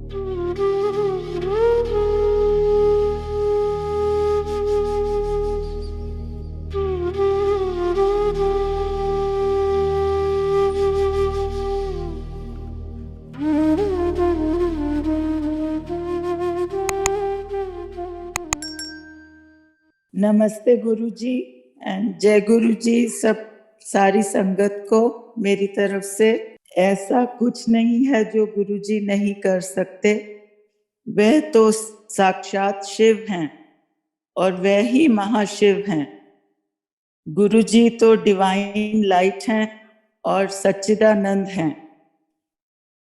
नमस्ते गुरुजी एंड जय गुरुजी। सब सारी संगत को मेरी तरफ से। ऐसा कुछ नहीं है जो गुरुजी नहीं कर सकते। वह तो साक्षात शिव हैं और वह ही महाशिव हैं। गुरुजी तो डिवाइन लाइट हैं और सच्चिदानंद हैं।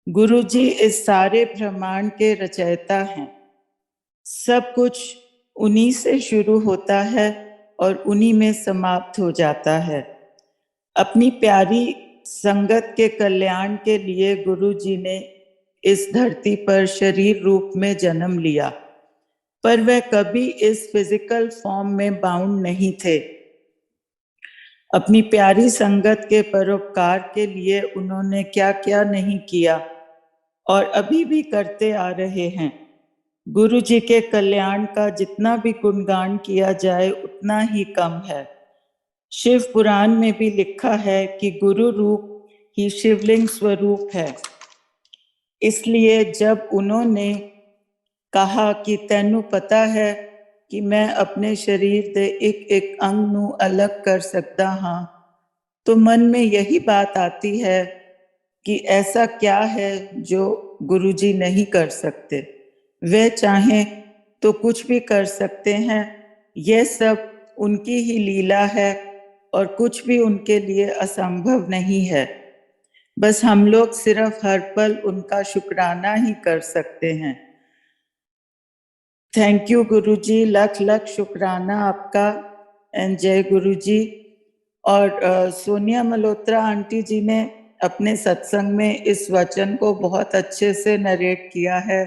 गुरुजी इस सारे ब्रह्मांड के रचयिता हैं। सब कुछ उन्हीं से शुरू होता है और उन्हीं में समाप्त हो जाता है। अपनी प्यारी संगत के कल्याण के लिए गुरुजी ने इस धरती पर शरीर रूप में जन्म लिया, पर वह कभी इस फिजिकल फॉर्म में बाउंड नहीं थे। अपनी प्यारी संगत के परोपकार के लिए उन्होंने क्या क्या नहीं किया और अभी भी करते आ रहे हैं। गुरु जी के कल्याण का जितना भी गुणगान किया जाए उतना ही कम है। शिव पुराण में भी लिखा है कि गुरु रूप ही शिवलिंग स्वरूप है। इसलिए जब उन्होंने कहा कि तैनू पता है कि मैं अपने शरीर दे एक एक अंग नू अलग कर सकता हाँ, तो मन में यही बात आती है कि ऐसा क्या है जो गुरुजी नहीं कर सकते। वे चाहें तो कुछ भी कर सकते हैं। यह सब उनकी ही लीला है और कुछ भी उनके लिए असंभव नहीं है। बस हम लोग सिर्फ हर पल उनका शुक्राना ही कर सकते हैं। थैंक यू गुरुजी, लख लख शुक्राना आपका एंड जय गुरुजी। और सोनिया मल्होत्रा आंटी जी ने अपने सत्संग में इस वचन को बहुत अच्छे से नरेट किया है।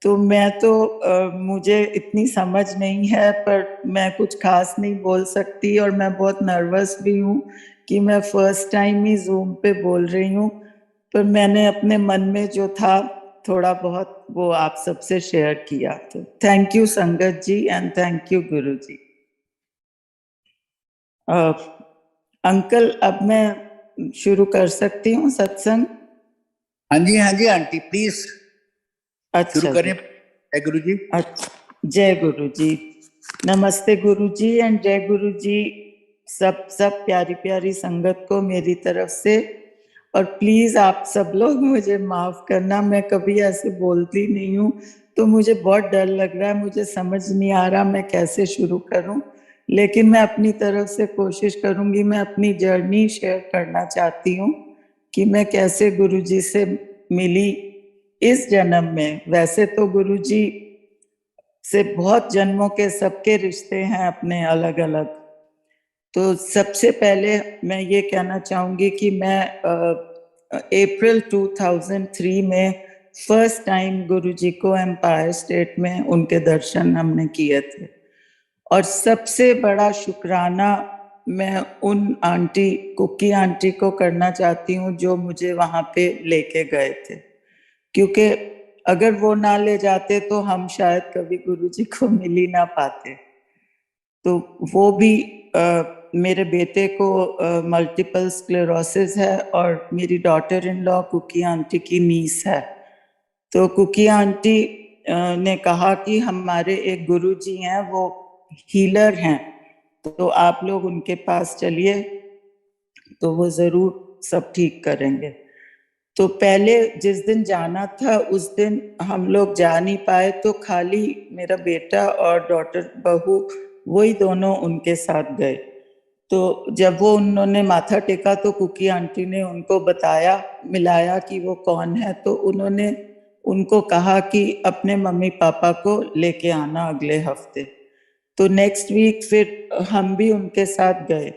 तो मैं तो मुझे इतनी समझ नहीं है, पर मैं कुछ खास नहीं बोल सकती और मैं बहुत नर्वस भी हूँ कि मैं फर्स्ट टाइम ही जूम पे बोल रही हूँ। पर मैंने अपने मन में जो था थोड़ा बहुत वो आप सबसे शेयर किया। तो थैंक यू संगत जी and thank you Guru ji. Uncle, अब मैं शुरू कर सकती हूँ सत्संग? हाँ जी आंटी प्लीज शुरू करें। जय गुरु जी। अच्छा, जय गुरु जी। नमस्ते गुरु जी एंड जय गुरु जी। सब प्यारी प्यारी संगत को मेरी तरफ से। और प्लीज आप सब लोग मुझे माफ करना, मैं कभी ऐसे बोलती नहीं हूँ, तो मुझे बहुत डर लग रहा है। मुझे समझ नहीं आ रहा मैं कैसे शुरू करूँ, लेकिन मैं अपनी तरफ से कोशिश करूंगी। मैं अपनी जर्नी शेयर करना चाहती हूँ कि मैं कैसे गुरुजी से मिली इस जन्म में। वैसे तो गुरुजी से बहुत जन्मों के सबके रिश्ते हैं अपने अलग अलग। तो सबसे पहले मैं ये कहना चाहूंगी कि मैं अप्रैल 2003 में फर्स्ट टाइम गुरुजी को एम्पायर स्टेट में उनके दर्शन हमने किए थे। और सबसे बड़ा शुक्राना मैं उन आंटी, कुकी आंटी को करना चाहती हूँ जो मुझे वहाँ पे लेके गए थे, क्योंकि अगर वो ना ले जाते तो हम शायद कभी गुरुजी को मिल ही ना पाते। तो वो भी मेरे बेटे को मल्टीपल स्क्लेरोसिस है और मेरी daughter in law Kuki aunty की नीस है। तो कुकी आंटी ने कहा कि हमारे एक गुरुजी हैं, वो हीलर हैं, तो आप लोग उनके पास चलिए तो वो जरूर सब ठीक करेंगे। तो पहले जिस दिन जाना था उस दिन हम लोग जा नहीं पाए, तो खाली मेरा बेटा और डॉटर बहू वही दोनों उनके साथ गए। तो जब वो उन्होंने माथा टेका तो कुकी आंटी ने उनको बताया, मिलाया कि वो कौन है। तो उन्होंने उनको कहा कि अपने मम्मी पापा को लेके आना अगले हफ्ते। तो नेक्स्ट वीक फिर हम भी उनके साथ गए।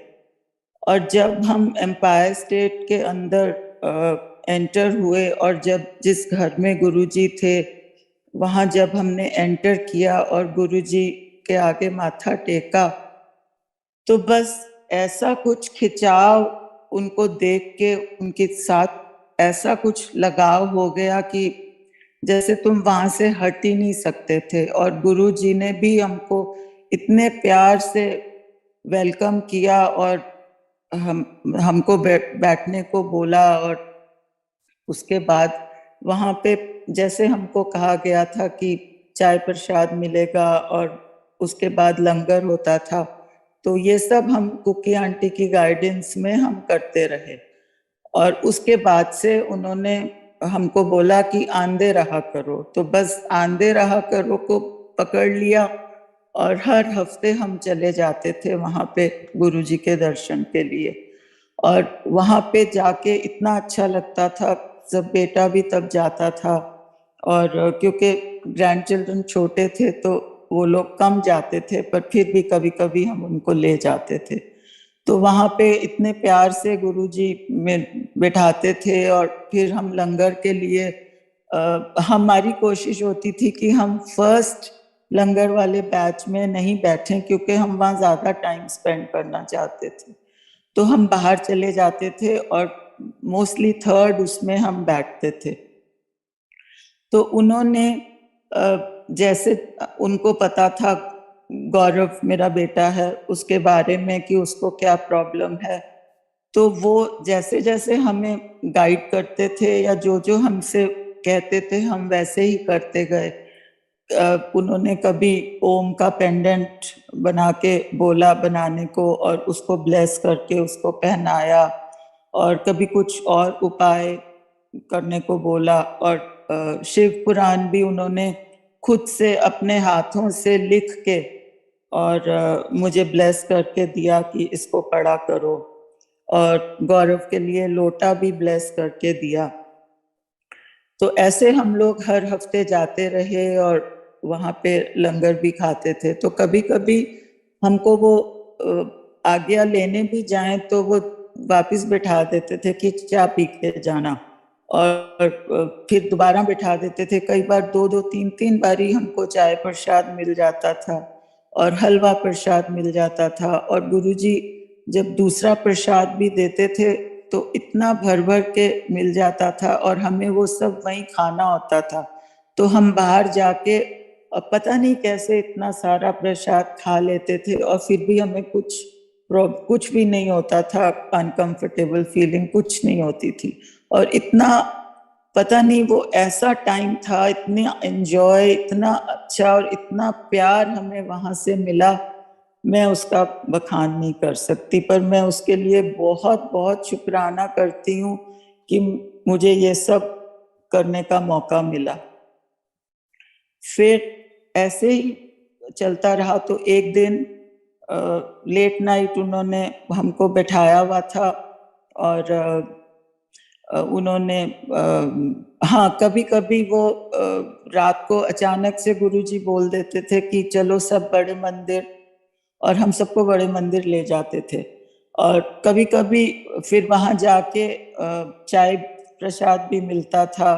और जब हम एम्पायर स्टेट के अंदर एंटर हुए और जब जिस घर में गुरुजी थे वहाँ जब हमने एंटर किया और गुरुजी के आगे माथा टेका, तो बस ऐसा कुछ खिंचाव उनको देख के उनके साथ ऐसा कुछ लगाव हो गया कि जैसे तुम वहां से हट ही नहीं सकते थे। और गुरुजी ने भी हमको इतने प्यार से वेलकम किया और हमको बैठने को बोला। और उसके बाद वहां पे जैसे हमको कहा गया था कि चाय प्रसाद मिलेगा और उसके बाद लंगर होता था, तो ये सब हम कुकी आंटी की गाइडेंस में हम करते रहे। और उसके बाद से उन्होंने हमको बोला कि आंदे रहा करो, तो बस आंदे रहा करो को पकड़ लिया। और हर हफ्ते हम चले जाते थे वहां पे गुरुजी के दर्शन के लिए। और वहां पे जाके इतना अच्छा लगता था, सब बेटा भी तब जाता था। और क्योंकि ग्रैंड चिल्ड्रन छोटे थे तो वो लोग कम जाते थे, पर फिर भी कभी कभी हम उनको ले जाते थे। तो वहां पे इतने प्यार से गुरुजी में बैठाते थे। और फिर हम लंगर के लिए हमारी कोशिश होती थी कि हम फर्स्ट लंगर वाले बैच में नहीं बैठे, क्योंकि हम वहां ज्यादा टाइम स्पेंड करना चाहते थे। तो हम बाहर चले जाते थे और मोस्टली थर्ड उसमें हम बैठते थे। तो उन्होंने जैसे उनको पता था गौरव मेरा बेटा है उसके बारे में कि उसको क्या प्रॉब्लम है, तो वो जैसे जैसे हमें गाइड करते थे या जो जो हमसे कहते थे हम वैसे ही करते गए। उन्होंने कभी ओम का पेंडेंट बना के बोला बनाने को और उसको ब्लेस करके उसको पहनाया। और कभी कुछ और उपाय करने को बोला। और शिव पुराण भी उन्होंने खुद से अपने हाथों से लिख के और मुझे ब्लेस करके दिया कि इसको पढ़ा करो। और गौरव के लिए लोटा भी ब्लेस करके दिया। तो ऐसे हम लोग हर हफ्ते जाते रहे और वहां पे लंगर भी खाते थे। तो कभी कभी हमको वो आज्ञा लेने भी जाएं तो वो वापस बैठा देते थे कि चाय पी के जाना। और फिर दोबारा बैठा देते थे। कई बार दो दो तीन तीन बारी हमको चाय प्रसाद मिल जाता था और हलवा प्रसाद मिल जाता था। और गुरुजी जब दूसरा प्रसाद भी देते थे तो इतना भर भर के मिल जाता था और हमें वो सब वहीं खाना होता था। तो हम बाहर जाके पता नहीं कैसे इतना सारा प्रसाद खा लेते थे और फिर भी हमें कुछ भी नहीं होता था, अनकंफर्टेबल फीलिंग कुछ नहीं होती थी। और इतना पता नहीं वो ऐसा टाइम था, इतना एंजॉय, इतना अच्छा और इतना प्यार हमें वहां से मिला, मैं उसका बखान नहीं कर सकती। पर मैं उसके लिए बहुत बहुत शुक्राना करती हूँ कि मुझे ये सब करने का मौका मिला। फिर ऐसे ही चलता रहा। तो एक दिन लेट नाइट उन्होंने हमको बैठाया हुआ था और उन्होंने हाँ कभी कभी वो रात को अचानक से गुरुजी बोल देते थे कि चलो सब बड़े मंदिर, और हम सबको बड़े मंदिर ले जाते थे। और कभी कभी फिर वहां जाके चाय प्रसाद भी मिलता था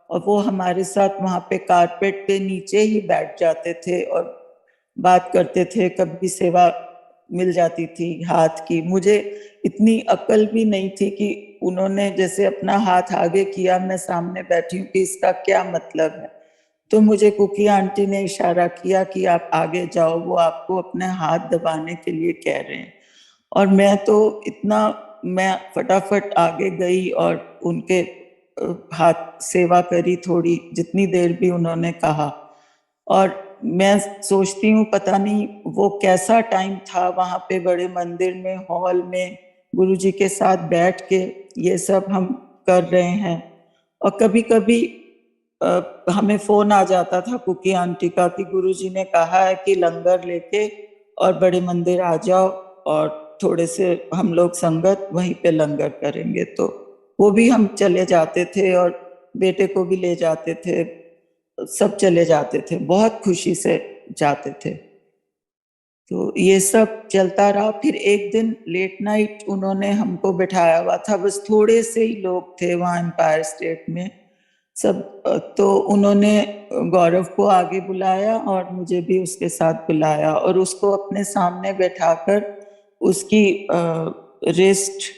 और वो हमारे साथ वहां पे कारपेट पे नीचे ही बैठ जाते थे और बात करते थे। कभी सेवा मिल जाती थी हाथ की। मुझे इतनी अक्ल भी नहीं थी कि उन्होंने जैसे अपना हाथ आगे किया, मैं सामने बैठी हूँ, कि इसका क्या मतलब है। तो मुझे कुकी आंटी ने इशारा किया कि आप आगे जाओ, वो आपको अपने हाथ दबाने के लिए कह रहे हैं। और मैं फटाफट आगे गई और उनके हाथ सेवा करी थोड़ी, जितनी देर भी उन्होंने कहा। और मैं सोचती हूँ पता नहीं वो कैसा टाइम था वहां पे बड़े मंदिर में हॉल में गुरुजी के साथ बैठ के ये सब हम कर रहे हैं। और कभी कभी हमें फोन आ जाता था कुकी आंटी का कि गुरुजी ने कहा है कि लंगर लेके और बड़े मंदिर आ जाओ और थोड़े से हम लोग संगत वहीं पे लंगर करेंगे। तो वो भी हम चले जाते थे और बेटे को भी ले जाते थे, सब चले जाते थे, बहुत खुशी से जाते थे। तो ये सब चलता रहा। फिर एक दिन लेट नाइट उन्होंने हमको बिठाया हुआ था, बस थोड़े से ही लोग थे वहाँ एम्पायर स्टेट में सब। तो उन्होंने गौरव को आगे बुलाया और मुझे भी उसके साथ बुलाया और उसको अपने सामने बैठाकर उसकी रिस्ट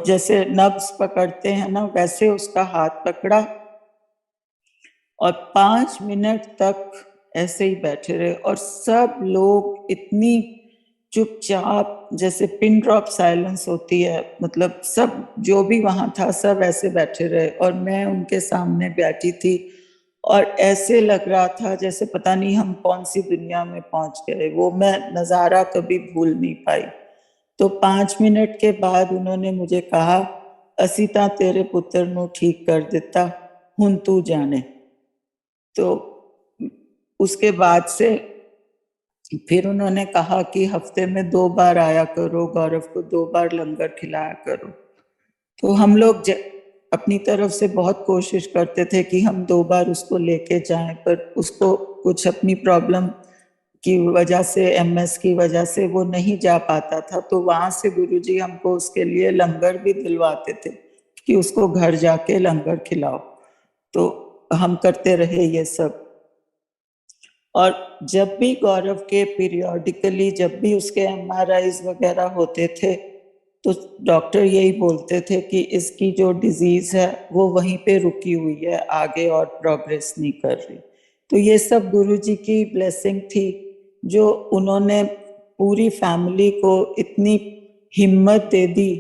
जैसे नब्स पकड़ते हैं ना, वैसे उसका हाथ पकड़ा और 5 मिनट तक ऐसे ही बैठे रहे और सब लोग इतनी चुपचाप, जैसे पिन ड्रॉप साइलेंस होती है, मतलब सब जो भी वहां था सब ऐसे बैठे रहे और मैं उनके सामने बैठी थी और ऐसे लग रहा था जैसे पता नहीं हम कौन सी दुनिया में पहुंच गए। वो मैं नजारा कभी भूल नहीं पाई। तो 5 मिनट के बाद उन्होंने मुझे कहा, ਅਸੀਂ ਤਾਂ तेरे पुत्र ਨੂੰ ठीक कर ਦਿੱਤਾ, ਹੁਣ तू जाने। तो उसके बाद से फिर उन्होंने कहा कि हफ्ते में 2 बार आया करो, गौरव को 2 बार लंगर खिलाया करो। तो हम लोग अपनी तरफ से बहुत कोशिश करते थे कि हम 2 बार उसको लेके जाएं, पर उसको कुछ अपनी प्रॉब्लम की वजह से, एमएस की वजह से वो नहीं जा पाता था। तो वहां से गुरुजी हमको उसके लिए लंगर भी दिलवाते थे कि उसको घर जाके लंगर खिलाओ। तो हम करते रहे ये सब। और जब भी गौरव के पीरियोडिकली जब भी उसके एमआरआईज वगैरह होते थे तो डॉक्टर यही बोलते थे कि इसकी जो डिजीज है वो वहीं पे रुकी हुई है, आगे और प्रोग्रेस नहीं कर रही। तो ये सब गुरुजी की ब्लेसिंग थी, जो उन्होंने पूरी फैमिली को इतनी हिम्मत दे दी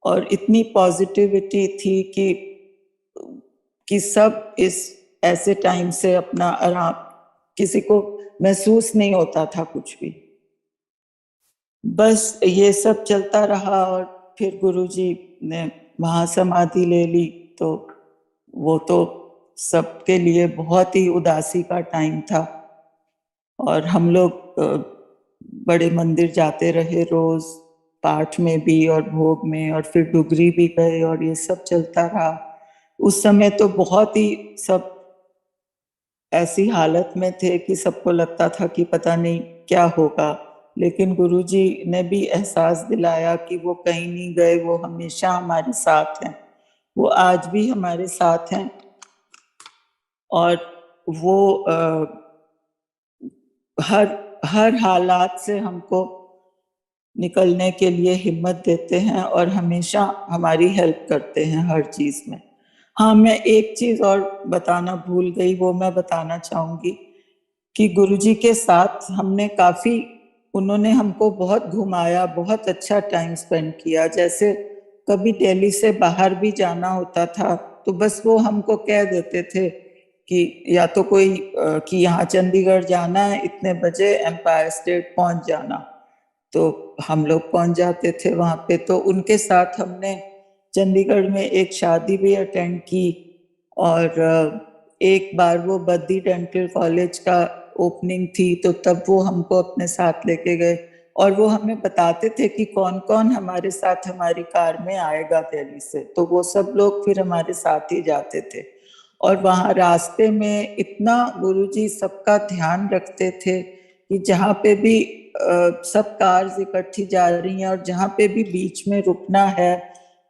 और इतनी पॉजिटिविटी थी कि सब इस ऐसे टाइम से अपना आराम, किसी को महसूस नहीं होता था कुछ भी। बस ये सब चलता रहा और फिर गुरुजी ने महासमाधि ले ली। तो वो तो सबके लिए बहुत ही उदासी का टाइम था और हम लोग बड़े मंदिर जाते रहे रोज, पाठ में भी और भोग में, और फिर डुगरी भी गए और ये सब चलता रहा। उस समय तो बहुत ही सब ऐसी हालत में थे कि सबको लगता था कि पता नहीं क्या होगा, लेकिन गुरुजी ने भी एहसास दिलाया कि वो कहीं नहीं गए, वो हमेशा हमारे साथ हैं, वो आज भी हमारे साथ हैं और वो हर हालात से हमको निकलने के लिए हिम्मत देते हैं और हमेशा हमारी हेल्प करते हैं हर चीज में। हाँ, मैं एक चीज और बताना भूल गई, वो मैं बताना चाहूंगी कि गुरुजी के साथ हमने काफी, उन्होंने हमको बहुत घुमाया, बहुत अच्छा टाइम स्पेंड किया। जैसे कभी दिल्ली से बाहर भी जाना होता था तो बस वो हमको कह देते थे कि या तो कोई कि यहाँ चंडीगढ़ जाना है, इतने बजे एम्पायर स्टेट पहुंच जाना, तो हम लोग पहुंच जाते थे वहां पे। तो उनके साथ हमने चंडीगढ़ में एक शादी भी अटेंड की और एक बार वो बद्दी डेंटल कॉलेज का ओपनिंग थी तो तब वो हमको अपने साथ लेके गए और वो हमें बताते थे कि कौन कौन हमारे साथ हमारी कार में आएगा दिल्ली से। तो वो सब लोग फिर हमारे साथ ही जाते थे और वहाँ रास्ते में इतना गुरुजी सबका ध्यान रखते थे कि जहाँ पे भी सब कार्स इकट्ठी जा रही हैं और जहाँ पे भी बीच में रुकना है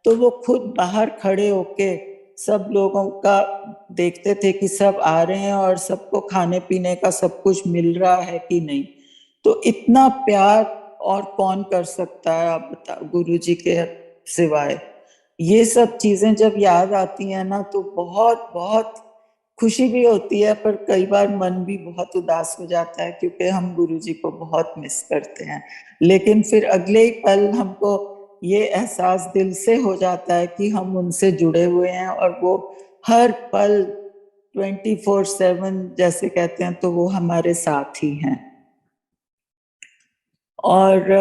तो वो खुद बाहर खड़े होके सब लोगों का देखते थे कि सब आ रहे हैं और सबको खाने पीने का सब कुछ मिल रहा है कि नहीं। तो इतना प्यार और कौन कर सकता है, आप बताओ, गुरुजी के सिवाय। ये सब चीजें जब याद आती हैं ना तो बहुत बहुत खुशी भी होती है, पर कई बार मन भी बहुत उदास हो जाता है क्योंकि हम गुरुजी को बहुत मिस करते हैं। लेकिन फिर अगले ही पल हमको ये एहसास दिल से हो जाता है कि हम उनसे जुड़े हुए हैं और वो हर पल 24/7 जैसे कहते हैं तो वो हमारे साथ ही हैं। और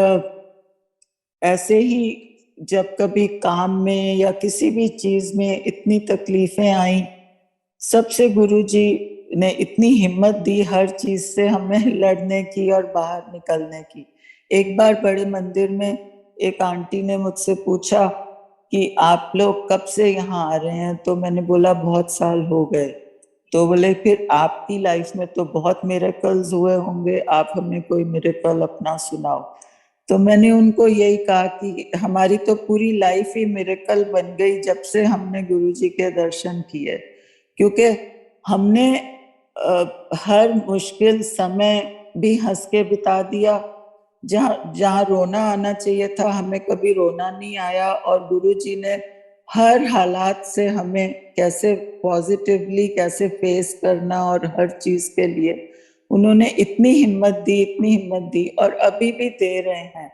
ऐसे ही जब कभी काम में या किसी भी चीज में इतनी तकलीफें आई, सबसे गुरुजी ने इतनी हिम्मत दी हर चीज से हमें लड़ने की और बाहर निकलने की। एक बार बड़े मंदिर में एक आंटी ने मुझसे पूछा कि आप लोग कब से यहाँ आ रहे हैं, तो मैंने बोला बहुत साल हो गए। तो बोले फिर आपकी लाइफ में तो बहुत मिरेकल्स हुए होंगे, आप हमें कोई मिरेकल अपना सुनाओ। तो मैंने उनको यही कहा कि हमारी तो पूरी लाइफ ही मिरेकल बन गई जब से हमने गुरुजी के दर्शन किए, क्योंकि हमने हर मुश्किल समय भी हंस के बिता दिया। जहाँ जहाँ रोना आना चाहिए था हमें कभी रोना नहीं आया और गुरुजी ने हर हालात से हमें कैसे पॉजिटिवली कैसे फेस करना, और हर चीज के लिए उन्होंने इतनी हिम्मत दी और अभी भी दे रहे हैं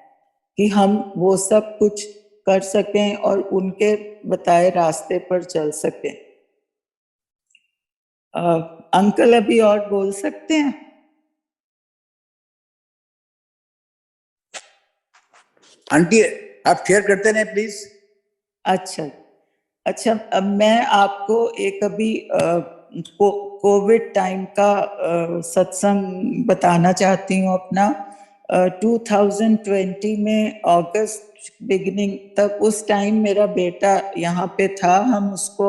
कि हम वो सब कुछ कर सकें और उनके बताए रास्ते पर चल सकें। अंकल अभी और बोल सकते हैं? आंटी आप शेयर करते रहे प्लीज। अच्छा, अब मैं आपको एक अभी कोविड टाइम का सत्संग बताना चाहती हूँ अपना। 2020 में अगस्त बिगिनिंग तक, उस टाइम मेरा बेटा यहाँ पे था। हम उसको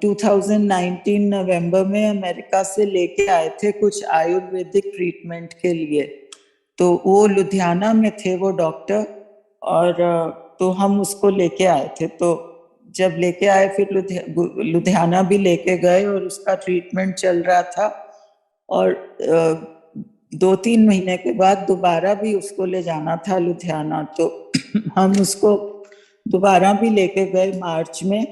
2019 नवंबर में अमेरिका से लेके आए थे कुछ आयुर्वेदिक ट्रीटमेंट के लिए। तो वो लुधियाना में थे वो डॉक्टर, और तो हम उसको लेके आए थे। तो जब लेके आए फिर लुधियाना भी लेके गए और उसका ट्रीटमेंट चल रहा था। और 2-3 महीने के बाद दोबारा भी उसको ले जाना था लुधियाना। तो हम उसको दोबारा भी लेके गए मार्च में।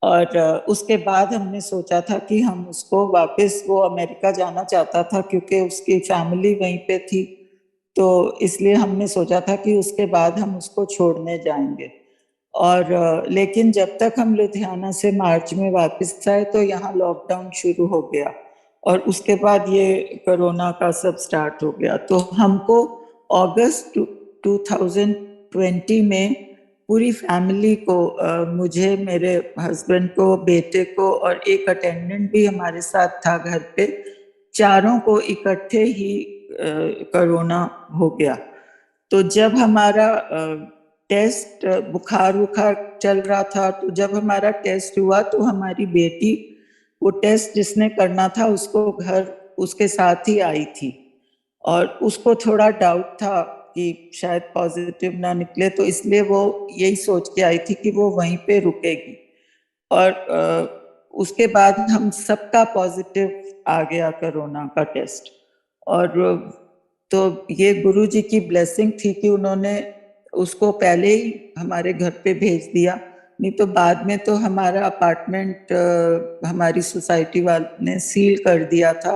और उसके बाद हमने सोचा था कि हम उसको वापस, वो अमेरिका जाना चाहता था क्योंकि उसकी फैमिली वहीं पे थी, तो इसलिए हमने सोचा था कि उसके बाद हम उसको छोड़ने जाएंगे। और लेकिन जब तक हम लुधियाना से मार्च में वापस आए तो यहाँ लॉकडाउन शुरू हो गया, और उसके बाद ये कोरोना का सब स्टार्ट हो गया। तो हमको अगस्त 2020 में पूरी फैमिली को, मुझे, मेरे हस्बैंड को, बेटे को और एक अटेंडेंट भी हमारे साथ था घर पे, चारों को इकट्ठे ही कोरोना हो गया। तो जब हमारा टेस्ट, बुखार चल रहा था, तो जब हमारा टेस्ट हुआ तो हमारी बेटी वो टेस्ट जिसने करना था उसको घर उसके साथ ही आई थी, और उसको थोड़ा डाउट था कि शायद पॉजिटिव ना निकले, तो इसलिए वो यही सोच के आई थी कि वो वहीं पे रुकेगी। और उसके बाद हम सबका पॉजिटिव आ गया कोरोना का टेस्ट। और तो ये गुरु जी की ब्लेसिंग थी कि उन्होंने उसको पहले ही हमारे घर पे भेज दिया, नहीं तो बाद में तो हमारा अपार्टमेंट हमारी सोसाइटी वालों ने सील कर दिया था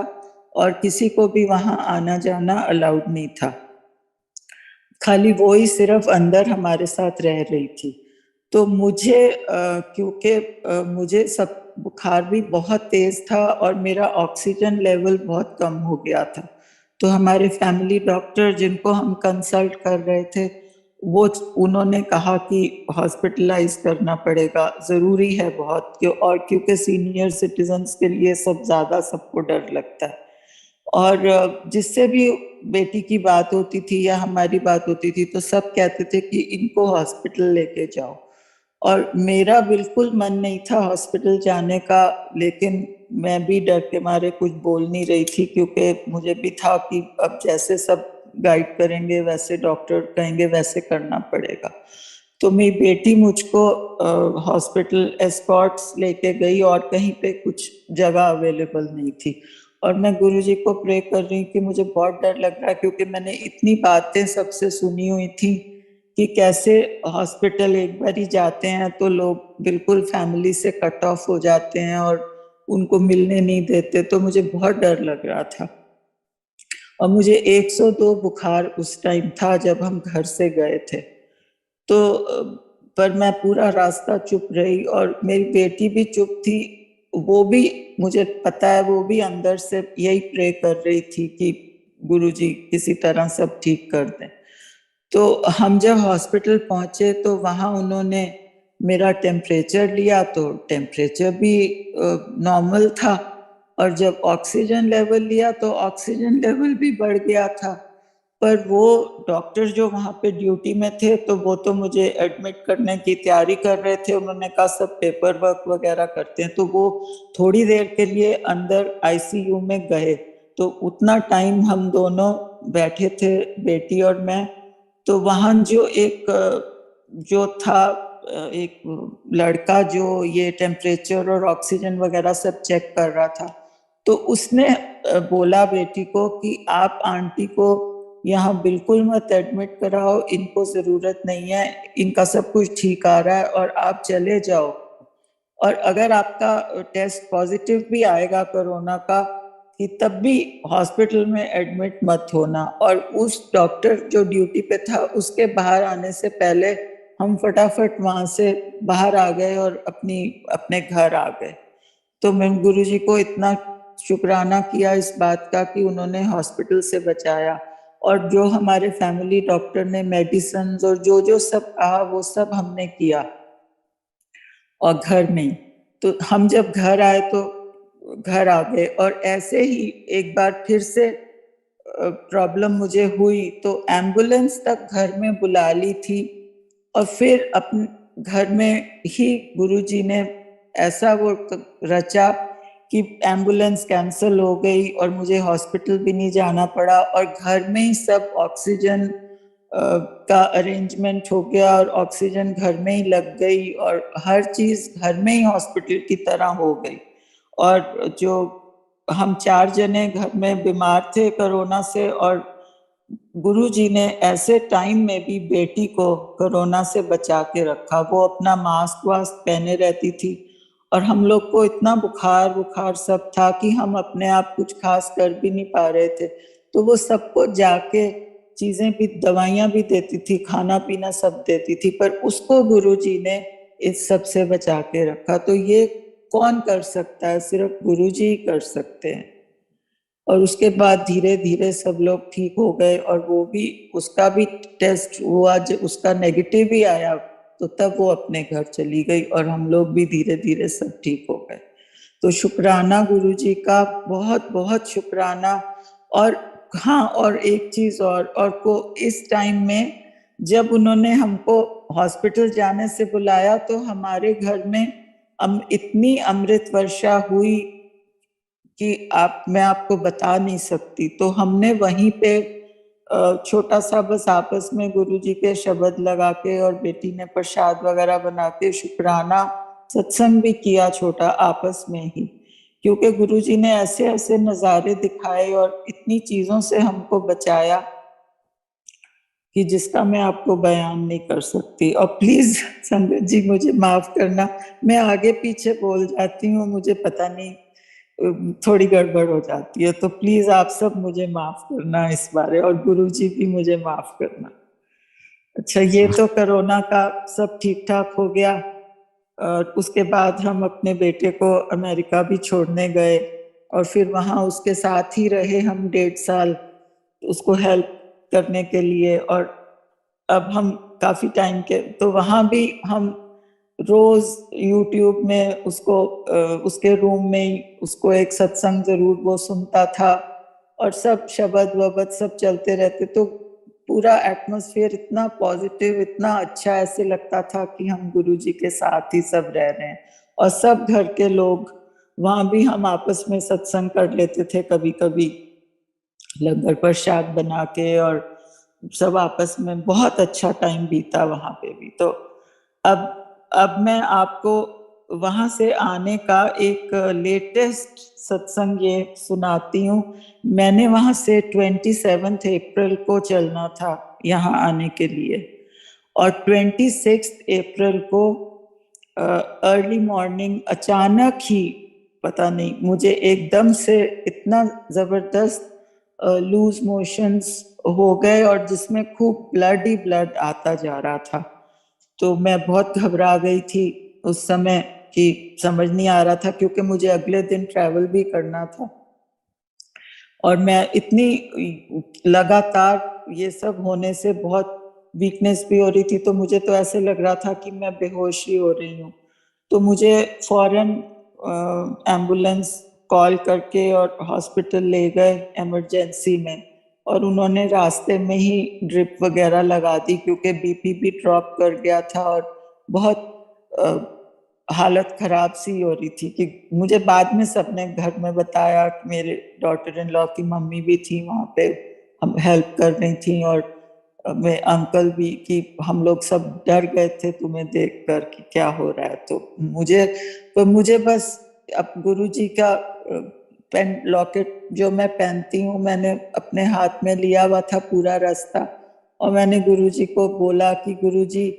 और किसी को भी वहां आना जाना अलाउड नहीं था। खाली वो ही सिर्फ अंदर हमारे साथ रह रही थी। तो मुझे क्योंकि मुझे सब बुखार भी बहुत तेज था और मेरा ऑक्सीजन लेवल बहुत कम हो गया था। तो हमारे फैमिली डॉक्टर जिनको हम कंसल्ट कर रहे थे, वो उन्होंने कहा कि हॉस्पिटलाइज करना पड़ेगा, ज़रूरी है बहुत, और क्योंकि सीनियर सिटीजन्स के लिए सब ज़्यादा सबको डर लगता है। और जिससे भी बेटी की बात होती थी या हमारी बात होती थी तो सब कहते थे कि इनको हॉस्पिटल लेके जाओ। और मेरा बिल्कुल मन नहीं था हॉस्पिटल जाने का, लेकिन मैं भी डर के मारे कुछ बोल नहीं रही थी, क्योंकि मुझे भी था कि अब जैसे सब गाइड करेंगे वैसे डॉक्टर कहेंगे वैसे करना पड़ेगा। तो मेरी बेटी मुझको हॉस्पिटल एस्कॉर्ट्स लेके गई और कहीं पे कुछ जगह अवेलेबल नहीं थी। और मैं गुरुजी को प्रे कर रही कि मुझे बहुत डर लग रहा है, क्योंकि मैंने इतनी बातें सबसे सुनी हुई थी कि कैसे हॉस्पिटल एक बार ही जाते हैं तो लोग बिल्कुल फैमिली से कट ऑफ हो जाते हैं और उनको मिलने नहीं देते। तो मुझे बहुत डर लग रहा था, और मुझे 102 बुखार उस टाइम था जब हम घर से गए थे। तो पर मैं पूरा रास्ता चुप रही, और मेरी बेटी भी चुप थी। वो भी, मुझे पता है, वो भी अंदर से यही प्रे कर रही थी कि गुरुजी किसी तरह सब ठीक कर दें। तो हम जब हॉस्पिटल पहुंचे तो वहां उन्होंने मेरा टेम्परेचर लिया तो टेम्परेचर भी नॉर्मल था, और जब ऑक्सीजन लेवल लिया तो ऑक्सीजन लेवल भी बढ़ गया था। पर वो डॉक्टर जो वहाँ पे ड्यूटी में थे तो वो तो मुझे एडमिट करने की तैयारी कर रहे थे। उन्होंने कहा सब पेपर वर्क वगैरह करते हैं, तो वो थोड़ी देर के लिए अंदर आईसीयू में गए। तो उतना टाइम हम दोनों बैठे थे, बेटी और मैं। तो वहाँ जो एक जो था एक लड़का जो ये टेम्परेचर और ऑक्सीजन वगैरह सब चेक कर रहा था, तो उसने बोला बेटी को कि आप आंटी को यहाँ बिल्कुल मत एडमिट कराओ, इनको जरूरत नहीं है, इनका सब कुछ ठीक आ रहा है और आप चले जाओ। और अगर आपका टेस्ट पॉजिटिव भी आएगा कोरोना का, कि तब भी हॉस्पिटल में एडमिट मत होना। और उस डॉक्टर जो ड्यूटी पे था उसके बाहर आने से पहले हम फटाफट वहां से बाहर आ गए और अपने घर आ गए। तो मैं गुरुजी को इतना शुक्राना किया इस बात का कि उन्होंने हॉस्पिटल से बचाया। और जो हमारे फैमिली डॉक्टर ने मेडिसिन और जो जो सब कहा वो सब हमने किया और घर में। तो हम जब घर आए तो घर आ गए। और ऐसे ही एक बार फिर से प्रॉब्लम मुझे हुई तो एम्बुलेंस तक घर में बुला ली थी। और फिर अपने घर में ही गुरुजी ने ऐसा वो रचा कि एम्बुलेंस कैंसिल हो गई और मुझे हॉस्पिटल भी नहीं जाना पड़ा और घर में ही सब ऑक्सीजन का अरेंजमेंट हो गया और ऑक्सीजन घर में ही लग गई और हर चीज घर में ही हॉस्पिटल की तरह हो गई। और जो हम 4 जने घर में बीमार थे कोरोना से, और गुरुजी ने ऐसे टाइम में भी बेटी को कोरोना से बचा के रखा। वो अपना मास्क वास्क पहने रहती थी और हम लोग को इतना बुखार बुखार सब था कि हम अपने आप कुछ खास कर भी नहीं पा रहे थे। तो वो सबको जाके चीजें भी, दवाइयां भी देती थी, खाना पीना सब देती थी, पर उसको गुरुजी ने इस सब से बचा के रखा। तो ये कौन कर सकता है? सिर्फ गुरुजी ही कर सकते हैं। और उसके बाद धीरे धीरे सब लोग ठीक हो गए और वो भी, उसका भी टेस्ट हुआ, जब उसका नेगेटिव ही आया तो तब वो अपने घर चली गई और हम लोग भी धीरे धीरे सब ठीक हो गए। तो शुक्राना गुरुजी का, बहुत बहुत शुक्राना। और हाँ, और एक चीज और को इस टाइम में जब उन्होंने हमको हॉस्पिटल जाने से बुलाया तो हमारे घर में इतनी अमृत वर्षा हुई कि मैं आपको बता नहीं सकती। तो हमने वहीं पे छोटा सा बस आपस में गुरुजी के शब्द लगा के और बेटी ने प्रसाद वगैरह बना के शुक्राना सत्संग भी किया, छोटा आपस में ही। क्योंकि गुरुजी ने ऐसे ऐसे नजारे दिखाए और इतनी चीजों से हमको बचाया कि जिसका मैं आपको बयान नहीं कर सकती। और प्लीज संगत जी मुझे माफ करना, मैं आगे पीछे बोल जाती हूँ, मुझे पता नहीं थोड़ी गड़बड़ हो जाती है, तो प्लीज आप सब मुझे माफ करना इस बारे, और गुरुजी भी मुझे माफ करना। अच्छा, ये तो कोरोना का सब ठीक ठाक हो गया। और उसके बाद हम अपने बेटे को अमेरिका भी छोड़ने गए और फिर वहां उसके साथ ही रहे हम 1.5 साल, उसको हेल्प करने के लिए। और अब हम काफी टाइम के, तो वहां भी हम रोज यूट्यूब में उसको उसके रूम में ही उसको एक सत्संग जरूर वो सुनता था और सब शब्द वबद सब चलते रहते। तो पूरा एटमॉस्फेयर इतना पॉजिटिव, इतना अच्छा, ऐसे लगता था कि हम गुरुजी के साथ ही सब रह रहे हैं। और सब घर के लोग, वहां भी हम आपस में सत्संग कर लेते थे कभी कभी, लंगर प्रसाद बना के, और सब आपस में बहुत अच्छा टाइम बीता वहां पे भी। तो अब मैं आपको वहां से आने का एक लेटेस्ट सत्संग ये सुनाती हूँ। मैंने वहां से 27 अप्रैल को चलना था यहाँ आने के लिए, और 26 अप्रैल को अर्ली मॉर्निंग अचानक ही, पता नहीं मुझे एकदम से इतना जबरदस्त लूज मोशंस हो गए और जिसमें खूब ब्लड ही ब्लड आता जा रहा था। तो मैं बहुत घबरा गई थी उस समय कि समझ नहीं आ रहा था, क्योंकि मुझे अगले दिन ट्रैवल भी करना था और मैं इतनी लगातार ये सब होने से बहुत वीकनेस भी हो रही थी। तो मुझे तो ऐसे लग रहा था कि मैं बेहोश ही हो रही हूँ। तो मुझे फौरन एम्बुलेंस कॉल करके और हॉस्पिटल ले गए इमरजेंसी में, और उन्होंने रास्ते में ही ड्रिप वगैरह लगा दी क्योंकि बीपी भी ड्रॉप कर गया था और बहुत हालत खराब सी हो रही थी। कि मुझे बाद में सबने घर में बताया कि मेरे डॉटर इन लॉ की मम्मी भी थी वहां पे, हम हेल्प कर रही थी, और मैं अंकल भी, कि हम लोग सब डर गए थे तुम्हें देखकर कि क्या हो रहा है। तो मुझे बस अब गुरुजी का पेन लॉकेट जो मैं पहनती हूँ मैंने अपने हाथ में लिया हुआ था पूरा रास्ता, और मैंने गुरुजी को बोला कि गुरुजी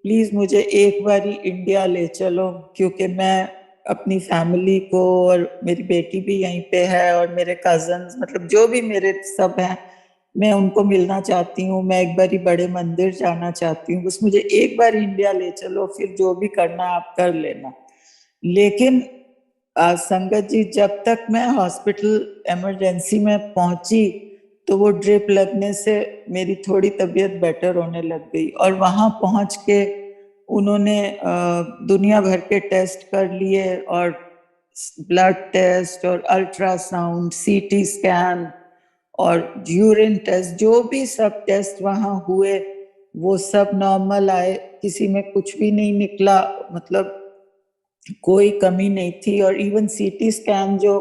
प्लीज मुझे एक बारी इंडिया ले चलो, क्योंकि मैं अपनी फैमिली को, और मेरी बेटी भी यहीं पे है और मेरे कजन्स, मतलब जो भी मेरे सब हैं, मैं उनको मिलना चाहती हूँ, मैं एक बारी बड़े मंदिर जाना चाहती हूँ, बस मुझे एक बार इंडिया ले चलो, फिर जो भी करना आप कर लेना। लेकिन संगत जी, जब तक मैं हॉस्पिटल इमरजेंसी में पहुंची तो वो ड्रिप लगने से मेरी थोड़ी तबीयत बेटर होने लग गई, और वहां पहुंच के उन्होंने दुनिया भर के टेस्ट कर लिए, और ब्लड टेस्ट और अल्ट्रासाउंड, सीटी स्कैन और यूरिन टेस्ट, जो भी सब टेस्ट वहां हुए वो सब नॉर्मल आए, किसी में कुछ भी नहीं निकला, मतलब कोई कमी नहीं थी। और इवन सीटी स्कैन जो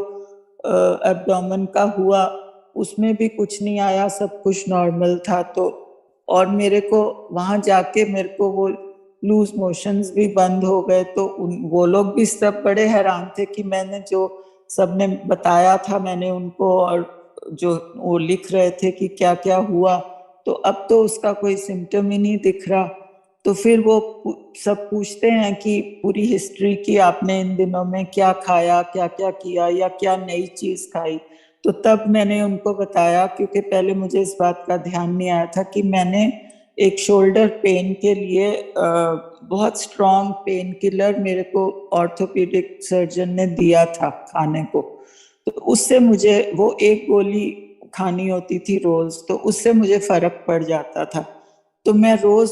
एब्डोमेन का हुआ उसमें भी कुछ नहीं आया, सब कुछ नॉर्मल था। तो और मेरे को वहां जाके मेरे को वो लूज मोशंस भी बंद हो गए, तो वो लोग भी सब बड़े हैरान थे कि मैंने जो सबने बताया था मैंने उनको, और जो वो लिख रहे थे कि क्या क्या हुआ, तो अब तो उसका कोई सिम्टम ही नहीं दिख रहा। तो फिर वो सब पूछते हैं कि पूरी हिस्ट्री की आपने इन दिनों में क्या खाया, क्या क्या किया, या क्या नई चीज खाई। तो तब मैंने उनको बताया, क्योंकि पहले मुझे इस बात का ध्यान नहीं आया था कि मैंने एक शोल्डर पेन के लिए बहुत स्ट्रॉन्ग पेन किलर मेरे को ऑर्थोपेडिक सर्जन ने दिया था खाने को। तो उससे मुझे वो एक गोली खानी होती थी रोज, तो उससे मुझे फर्क पड़ जाता था। तो मैं रोज,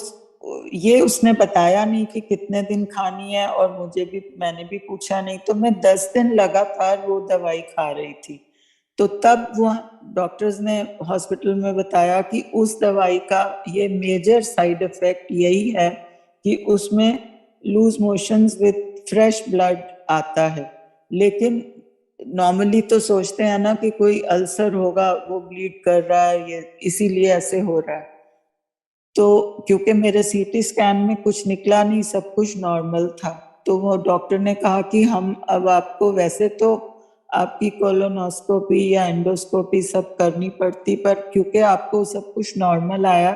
ये उसने बताया नहीं कि कितने दिन खानी है, और मुझे भी, मैंने भी पूछा नहीं, तो मैं 10 दिन लगातार वो दवाई खा रही थी। तो तब वो डॉक्टर्स ने हॉस्पिटल में बताया कि उस दवाई का ये मेजर साइड इफेक्ट यही है कि उसमें loose motions with fresh blood आता है। लेकिन नॉर्मली तो सोचते हैं ना कि कोई अल्सर होगा, वो ब्लीड कर रहा है, ये इसीलिए ऐसे हो रहा है। तो क्योंकि मेरे सीटी स्कैन में कुछ निकला नहीं, सब कुछ नॉर्मल था, तो वो डॉक्टर ने कहा कि हम अब आपको, वैसे तो आपकी कोलोनोस्कोपी या एंडोस्कोपी सब करनी पड़ती, पर क्योंकि आपको सब कुछ नॉर्मल आया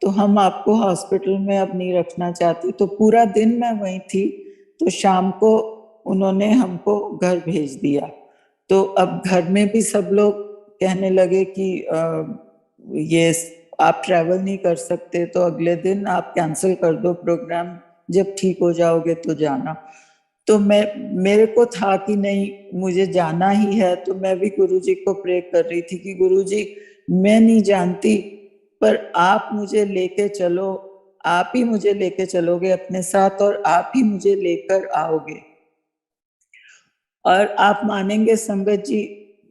तो हम आपको हॉस्पिटल में अब नहीं रखना चाहते। तो पूरा दिन मैं वहीं थी, तो शाम को उन्होंने हमको घर भेज दिया। तो अब घर में भी सब लोग कहने लगे कि ये आप ट्रैवल नहीं कर सकते, तो अगले दिन आप कैंसिल कर दो प्रोग्राम, जब ठीक हो जाओगे तो जाना। तो मेरे को था कि नहीं, मुझे जाना ही है। तो मैं भी गुरुजी को प्रे कर रही थी कि गुरुजी, मैं नहीं जानती, पर आप मुझे लेके चलो, आप ही मुझे लेके चलोगे अपने साथ, और आप ही मुझे लेकर आओगे। और आप मानेंगे संगत जी,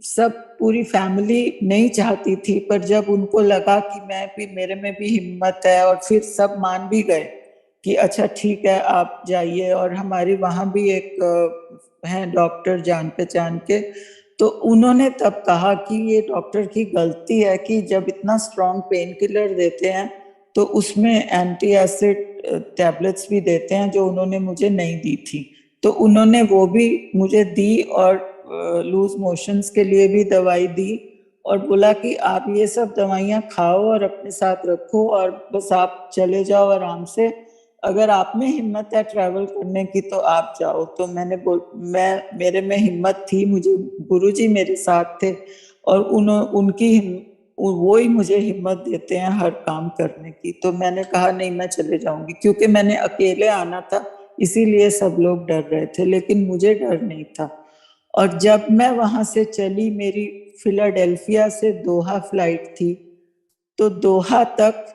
सब पूरी फैमिली नहीं चाहती थी, पर जब उनको लगा कि मैं भी, मेरे में भी हिम्मत है, और फिर सब मान भी गए कि अच्छा ठीक है आप जाइए। और हमारे वहां भी एक हैं डॉक्टर जान पहचान के, तो उन्होंने तब कहा कि ये डॉक्टर की गलती है कि जब इतना स्ट्रॉन्ग पेन किलर देते हैं तो उसमें एंटी एसिड टैबलेट्स भी देते हैं, जो उन्होंने मुझे नहीं दी थी। तो उन्होंने वो भी मुझे दी, और लूज मोशंस के लिए भी दवाई दी, और बोला कि आप ये सब दवाइयाँ खाओ और अपने साथ रखो, और बस आप चले जाओ आराम से, अगर आप में हिम्मत है ट्रैवल करने की तो आप जाओ। तो मैं, मेरे में हिम्मत थी, मुझे गुरुजी मेरे साथ थे, और उनकी वो ही मुझे हिम्मत देते हैं हर काम करने की। तो मैंने कहा नहीं, मैं चले जाऊंगी, क्योंकि मैंने अकेले आना था, इसीलिए सब लोग डर रहे थे, लेकिन मुझे डर नहीं था। और जब मैं वहां से चली, मेरी फिलाडेल्फिया से दोहा फ्लाइट थी, तो दोहा तक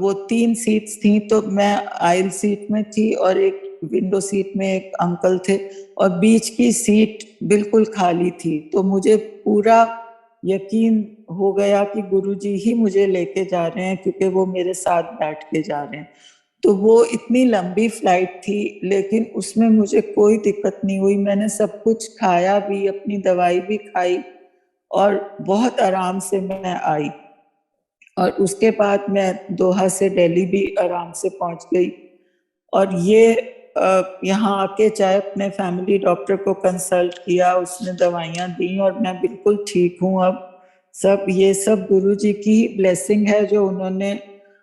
वो 3 सीट्स थी, तो मैं आइल सीट में थी, और एक विंडो सीट में एक अंकल थे, और बीच की सीट बिल्कुल खाली थी। तो मुझे पूरा यकीन हो गया कि गुरुजी ही मुझे लेके जा रहे हैं, क्योंकि वो मेरे साथ बैठ के जा रहे हैं। तो वो इतनी लंबी फ्लाइट थी, लेकिन उसमें मुझे कोई दिक्कत नहीं हुई। मैंने सब कुछ खाया भी, अपनी दवाई भी खाई, और बहुत आराम से मैं आई। और उसके बाद मैं दोहा से दिल्ली भी आराम से पहुंच गई। और ये यहाँ आके चाहे अपने फैमिली डॉक्टर को कंसल्ट किया, उसने दवाइयाँ दी और मैं बिल्कुल ठीक हूँ अब। सब ये सब गुरुजी की ब्लेसिंग है जो उन्होंने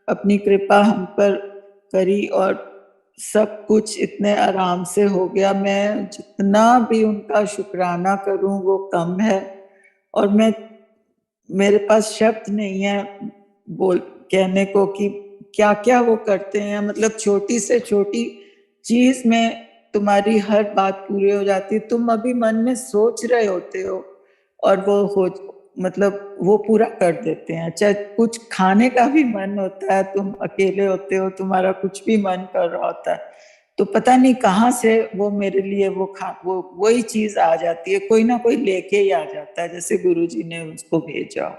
अपनी कृपा हम पर करी और सब कुछ इतने आराम से हो गया। मैं जितना भी उनका शुक्राना करूं वो कम है और मेरे पास शब्द नहीं है बोल कहने को कि क्या क्या वो करते हैं। मतलब छोटी से छोटी चीज में तुम्हारी हर बात पूरी हो जाती है। तुम अभी मन में सोच रहे होते हो और वो हो मतलब वो पूरा कर देते हैं। चाहे कुछ खाने का भी मन होता है, तुम अकेले होते हो, तुम्हारा कुछ भी मन कर रहा होता है, तो पता नहीं कहाँ से वो मेरे लिए वो वही चीज आ जाती है। कोई ना कोई लेके ही आ जाता है, जैसे गुरुजी ने उसको भेजा।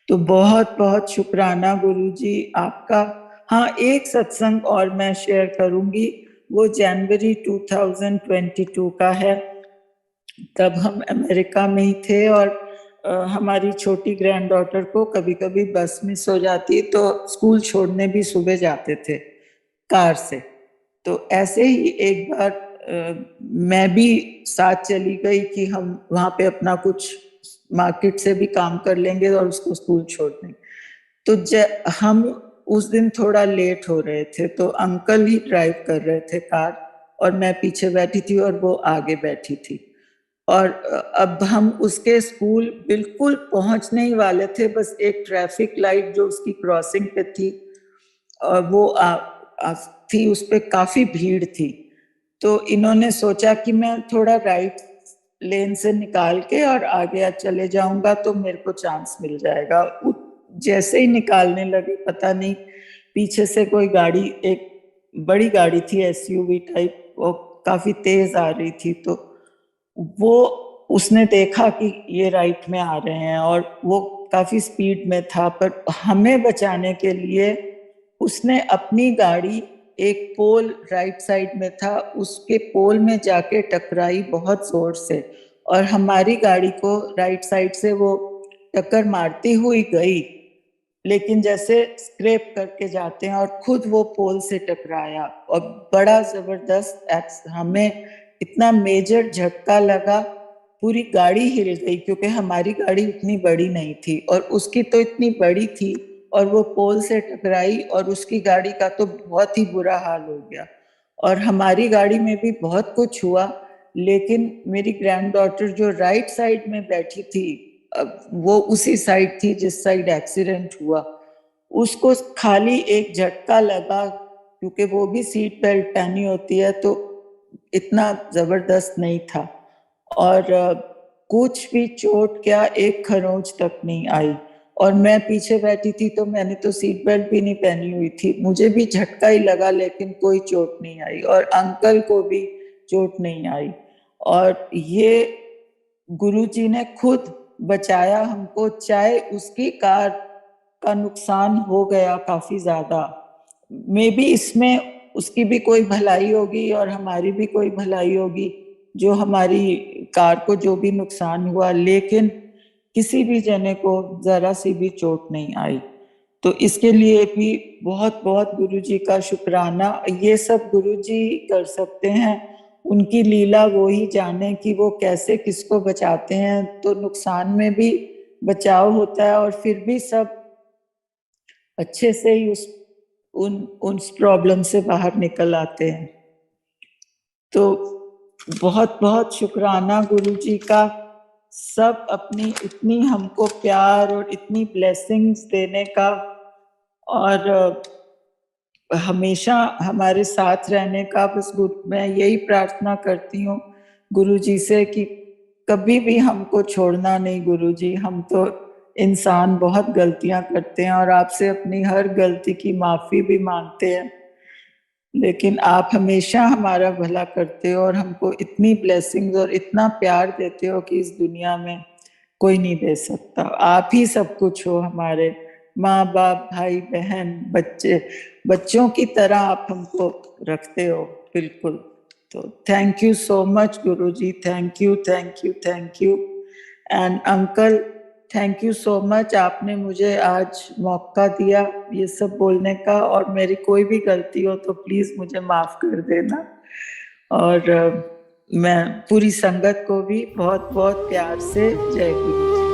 तो बहुत बहुत शुक्राना गुरुजी आपका। हाँ, एक सत्संग और मैं शेयर करूंगी, वो जनवरी 2022 का है। तब हम अमेरिका में ही थे और हमारी छोटी ग्रैंड डॉटर को कभी कभी बस मिस हो जाती, तो स्कूल छोड़ने भी सुबह जाते थे कार से। तो ऐसे ही एक बार मैं भी साथ चली गई कि हम वहां पे अपना कुछ मार्केट से भी काम कर लेंगे और उसको स्कूल छोड़ देंगे। तो हम उस दिन थोड़ा लेट हो रहे थे, तो अंकल ही ड्राइव कर रहे थे कार और मैं पीछे बैठी थी और वो आगे बैठी थी। और अब हम उसके स्कूल बिल्कुल पहुंचने ही वाले थे, बस एक ट्रैफिक लाइट जो उसकी क्रॉसिंग पे थी और वो थी, उस पे काफी भीड़ थी। तो इन्होंने सोचा कि मैं थोड़ा राइट लेन से निकाल के और आगे चले जाऊंगा तो मेरे को चांस मिल जाएगा। जैसे ही निकालने लगे, पता नहीं पीछे से कोई गाड़ी, एक बड़ी गाड़ी थी एसयूवी टाइप, वो काफी तेज आ रही थी। तो वो उसने देखा कि ये राइट में आ रहे हैं और वो काफी स्पीड में था, पर हमें बचाने के लिए उसने अपनी गाड़ी, एक पोल राइट साइड में था, उसके पोल में जाके टकराई बहुत जोर से और हमारी गाड़ी को राइट साइड से वो टक्कर मारती हुई गई, लेकिन जैसे स्क्रैप करके जाते हैं, और खुद वो पोल से टकराया और बड़ा जबरदस्त हमें इतना मेजर झटका लगा, पूरी गाड़ी हिल गई क्योंकि हमारी गाड़ी उतनी बड़ी नहीं थी और उसकी तो इतनी बड़ी थी और वो पोल से टकराई और उसकी गाड़ी का तो बहुत ही बुरा हाल हो गया। और हमारी गाड़ी में भी बहुत कुछ हुआ, लेकिन मेरी ग्रैंड डॉटर जो राइट साइड में बैठी थी, वो उसी साइड थी जिस साइड एक्सीडेंट हुआ, उसको खाली एक झटका लगा क्योंकि वो भी सीट बेल्ट पहनी होती है, तो इतना जबरदस्त नहीं था और कुछ भी चोट क्या, एक खरोंच तक नहीं आई। और मैं पीछे बैठी थी तो मैंने तो सीट बेल्ट भी नहीं पहनी हुई थी, मुझे भी झटका ही लगा लेकिन कोई चोट नहीं आई और अंकल को भी चोट नहीं आई। और ये गुरुजी ने खुद बचाया हमको, चाहे उसकी कार का नुकसान हो गया काफी ज्यादा, मे बी इसमें उसकी भी कोई भलाई होगी और हमारी भी कोई भलाई होगी, जो हमारी कार को जो भी नुकसान हुआ, लेकिन किसी भी जने को जरा सी भी चोट नहीं आई। तो इसके लिए भी बहुत बहुत गुरुजी का शुक्राना। ये सब गुरुजी कर सकते हैं, उनकी लीला वो ही जाने कि वो कैसे किसको बचाते हैं। तो नुकसान में भी बचाव होता है और फिर भी सब अच्छे से ही उस प्रॉब्लम से बाहर निकल आते हैं। तो बहुत बहुत शुक्राना गुरुजी का, सब अपनी इतनी हमको प्यार और इतनी ब्लेसिंग्स देने का और हमेशा हमारे साथ रहने का। बस मैं यही प्रार्थना करती हूँ गुरुजी से कि कभी भी हमको छोड़ना नहीं गुरुजी। हम तो इंसान बहुत गलतियां करते हैं और आपसे अपनी हर गलती की माफी भी मांगते हैं, लेकिन आप हमेशा हमारा भला करते हो और हमको इतनी ब्लेसिंग्स और इतना प्यार देते हो कि इस दुनिया में कोई नहीं दे सकता। आप ही सब कुछ हो, हमारे माँ बाप, भाई बहन, बच्चे, बच्चों की तरह आप हमको रखते हो बिल्कुल। तो thank you so much Guruji, thank you thank you thank you. And uncle, thank you so much, आपने मुझे आज मौका दिया ये सब बोलने का, और मेरी कोई भी गलती हो तो प्लीज मुझे माफ कर देना। और मैं पूरी संगत को भी बहुत बहुत प्यार से जय गुरु जी।